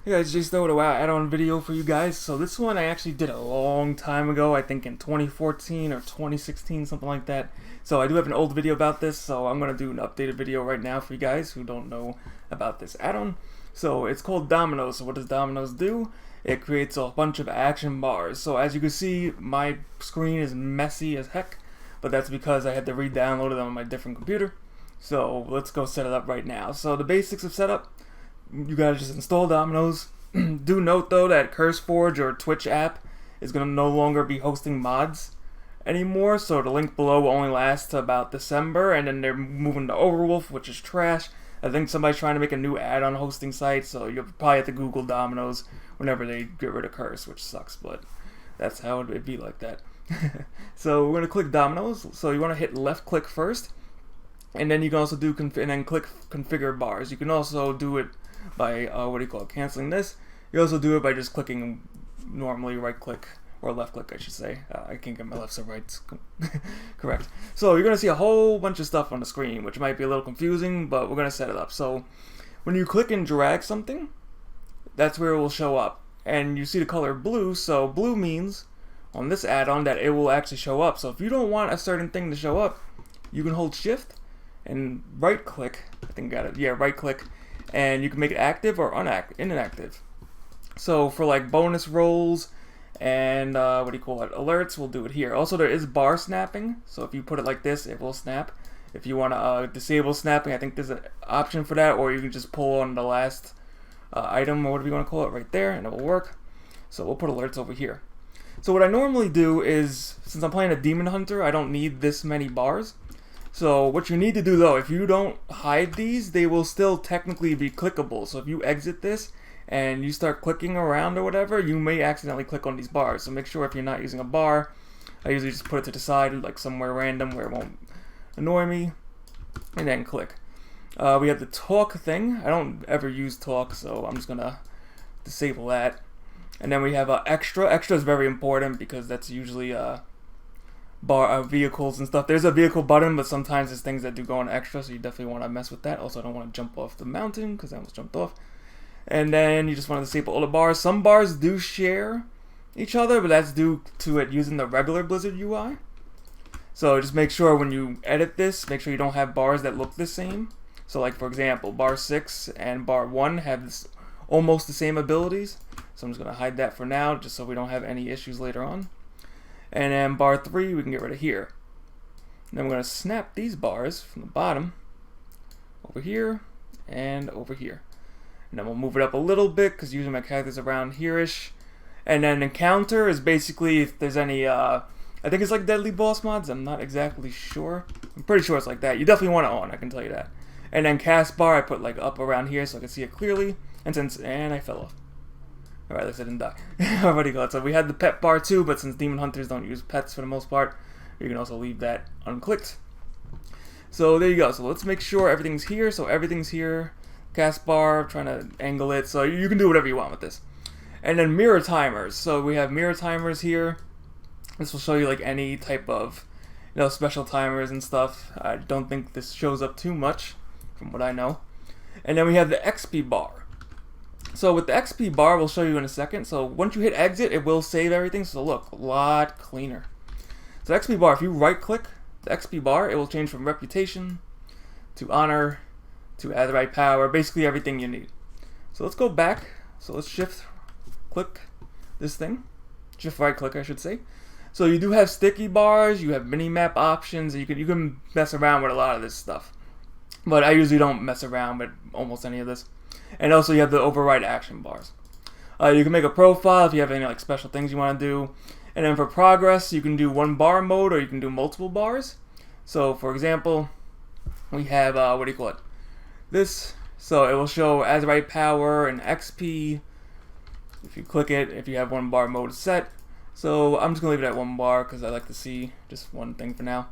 Hey guys, Jsnow with a WoW add-on video for you guys. So this one I actually did a long time ago, I think in 2014 or 2016, something like that. So I do have an old video about this, so I'm going to do an updated video right now for you guys who don't know about this add-on. So it's called Dominos. So what does Dominos do? It creates a bunch of action bars. So as you can see, my screen is messy as heck, but that's because I had to re-download it on my different computer. So let's go set it up right now. So the basics of setup. You gotta just install Dominos. Do note though that CurseForge or Twitch app is gonna no longer be hosting mods anymore, so the link below will only last to about December, and then they're moving to Overwolf, which is trash. I think somebody's trying to make a new add-on hosting site, so you'll probably have to Google Dominos whenever they get rid of Curse, which sucks, but that's how it'd be like that. So we're gonna click Dominos. So you wanna hit left click first, and then you can also do and then click configure bars. You can also do it by canceling this. You also do it by just clicking normally right click or left click, I should say. I can't get my lefts or rights correct. So you're gonna see a whole bunch of stuff on the screen, which might be a little confusing, but we're gonna set it up. So when you click and drag something, that's where it will show up, and you see the color blue. So blue means on this add-on that it will actually show up. So if you don't want a certain thing to show up, you can hold shift and right click. I think I got it. Yeah, right click. And you can make it active or inactive. So for like bonus rolls and alerts, we'll do it here. Also, there is bar snapping, so if you put it like this, it will snap. If you want to disable snapping, I think there's an option for that, or you can just pull on the last item or whatever you want to call it right there, and it will work. So we'll put alerts over here. So what I normally do is, since I'm playing a demon hunter, I don't need this many bars. So what you need to do though, if you don't hide these, they will still technically be clickable. So if you exit this and you start clicking around or whatever, you may accidentally click on these bars. So make sure if you're not using a bar, I usually just put it to the side, like somewhere random where it won't annoy me, and then click. We have the talk thing. I don't ever use talk, so I'm just gonna disable that. And then we have extra. Extra is very important because that's usually vehicles and stuff. There's a vehicle button, but sometimes there's things that do go on extra, so you definitely want to mess with that. Also, I don't want to jump off the mountain because I almost jumped off. And then you just want to disable all the bars. Some bars do share each other, but that's due to it using the regular Blizzard UI. So just make sure when you edit this, make sure you don't have bars that look the same. So like for example, bar 6 and bar 1 have almost the same abilities. So I'm just going to hide that for now, just so we don't have any issues later on. And then bar 3 we can get rid of here. And then we're going to snap these bars from the bottom over here and over here. And then we'll move it up a little bit because usually my character's around here-ish. And then encounter is basically if there's any, I think it's like deadly boss mods. I'm not exactly sure. I'm pretty sure it's like that. You definitely want it on, I can tell you that. And then cast bar I put like up around here so I can see it clearly. And I fell off. Alright, at least I didn't die. Already got. So we had the pet bar too, but since demon hunters don't use pets for the most part, you can also leave that unclicked. So there you go. So let's make sure everything's here. So everything's here. Cast bar, trying to angle it. So you can do whatever you want with this. And then mirror timers. So we have mirror timers here. This will show you like any type of, special timers and stuff. I don't think this shows up too much from what I know. And then we have the XP bar. So with the XP bar, we'll show you in a second. So once you hit exit, it will save everything. So look, a lot cleaner. So XP bar, if you right click the XP bar, it will change from reputation to honor to add the right power, basically everything you need. So let's go back. So let's shift click this thing. Shift right click, I should say. So you do have sticky bars, you have mini-map options, and you can mess around with a lot of this stuff. But I usually don't mess around with almost any of this. And also you have the override action bars. You can make a profile if you have any like special things you want to do. And then for progress, you can do one bar mode or you can do multiple bars. So for example, we have, this. So it will show as right power and XP. If you click it, if you have one bar mode set. So I'm just going to leave it at one bar because I like to see just one thing for now.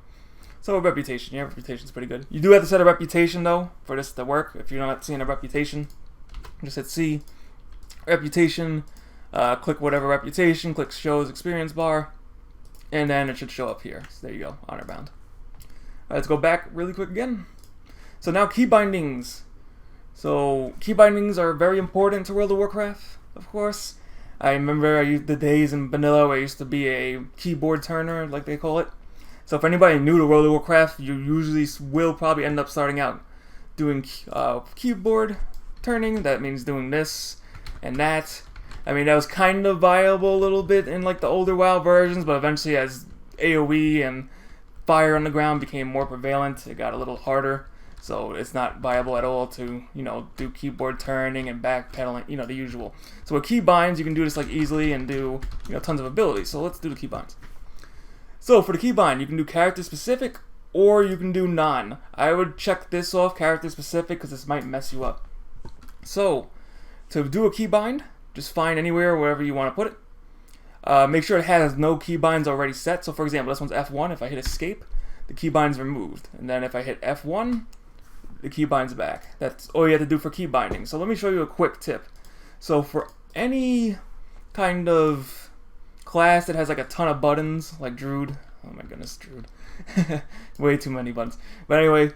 So reputation, yeah, reputation's pretty good. You do have to set a reputation though for this to work. If you're not seeing a reputation, just hit C, reputation, click whatever reputation, click shows experience bar, and then it should show up here. So there you go, honor bound. Let's go back really quick again. So now key bindings. So key bindings are very important to World of Warcraft, of course. I remember the days in vanilla where I used to be a keyboard turner, like they call it. So if anybody new to World of Warcraft, you usually will probably end up starting out doing keyboard turning. That means doing this and that. I mean, that was kind of viable a little bit in like the older WoW versions, but eventually as AoE and fire on the ground became more prevalent, it got a little harder. So it's not viable at all to, do keyboard turning and backpedaling, the usual. So with keybinds, you can do this like easily and do, tons of abilities. So let's do the keybinds. So for the keybind, you can do character specific or you can do none. I would check this off, character specific, because this might mess you up. So to do a keybind, just find anywhere, wherever you want to put it. Make sure it has no keybinds already set. So for example, this one's F1. If I hit escape, the keybind's removed. And then if I hit F1, the keybind's back. That's all you have to do for key binding. So let me show you a quick tip. So for any kind of class that has like a ton of buttons, like Druid, oh my goodness, Druid, way too many buttons. But anyway,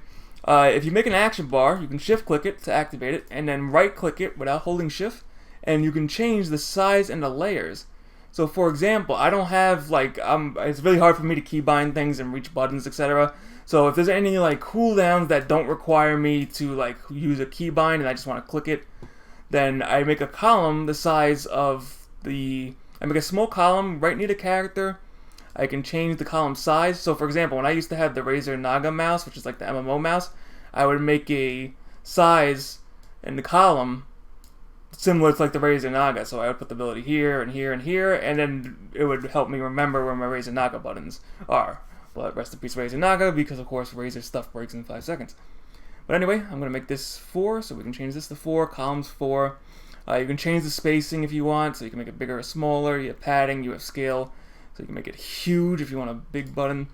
if you make an action bar, you can shift click it to activate it, and then right click it without holding shift, and you can change the size and the layers. So for example, I don't have it's really hard for me to keybind things and reach buttons, etc. So if there's any like cooldowns that don't require me to like use a keybind and I just want to click it, then I make a column the size of I make a small column right near the character. I can change the column size. So for example, when I used to have the Razer Naga mouse, which is like the MMO mouse, I would make a size in the column similar to like the Razer Naga. So I would put the ability here and here and here, and then it would help me remember where my Razer Naga buttons are. But rest in peace Razer Naga, because of course Razer stuff breaks in 5 seconds. But anyway, I'm going to make this 4, so we can change this to 4, columns 4. You can change the spacing if you want, so you can make it bigger or smaller. You have padding, you have scale, so you can make it huge if you want a big button.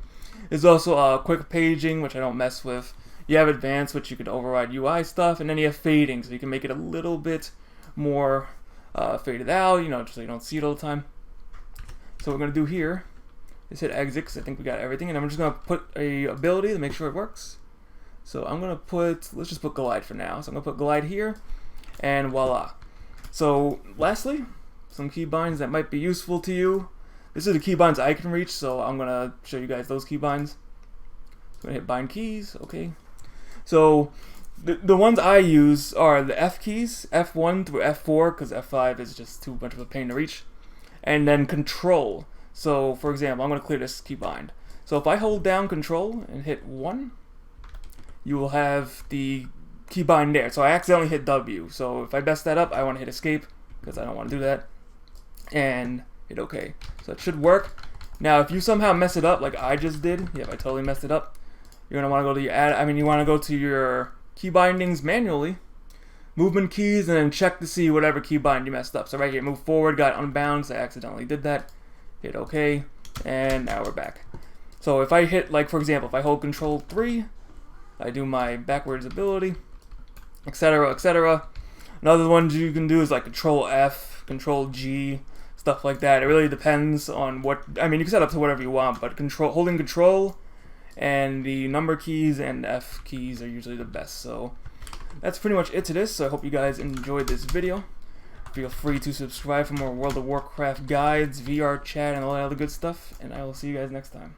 There's also quick paging, which I don't mess with. You have advanced, which you can override UI stuff, and then you have fading, so you can make it a little bit more faded out, just so you don't see it all the time. So what we're going to do here is hit exit, because I think we got everything, and I'm just going to put a ability to make sure it works. So I'm going to let's just put Glide for now. So I'm going to put Glide here, and voila. So lastly, some keybinds that might be useful to you. This is the keybinds I can reach, so I'm going to show you guys those keybinds. I'm going to hit bind keys, okay. So the ones I use are the F keys, F1 through F4, because F5 is just too much of a pain to reach. And then control. So for example, I'm going to clear this keybind. So if I hold down control and hit 1, you will have the keybind there. So I accidentally hit W. So if I mess that up, I want to hit escape, because I don't want to do that. And hit OK. So it should work. Now if you somehow mess it up like I just did, I totally messed it up, you're going to want to go to your you want to go to your key bindings manually, movement keys, and then check to see whatever keybind you messed up. So right here, move forward, got unbound, so I accidentally did that. Hit OK, and now we're back. So if I hit, for example, if I hold control 3, I do my backwards ability, etc., etc. Another ones you can do is like control F, control G, stuff like that. It really depends on what, you can set up to whatever you want, but holding control and the number keys and F keys are usually the best. So that's pretty much it to this. So I hope you guys enjoyed this video. Feel free to subscribe for more World of Warcraft guides, VR chat, and all that other good stuff. And I will see you guys next time.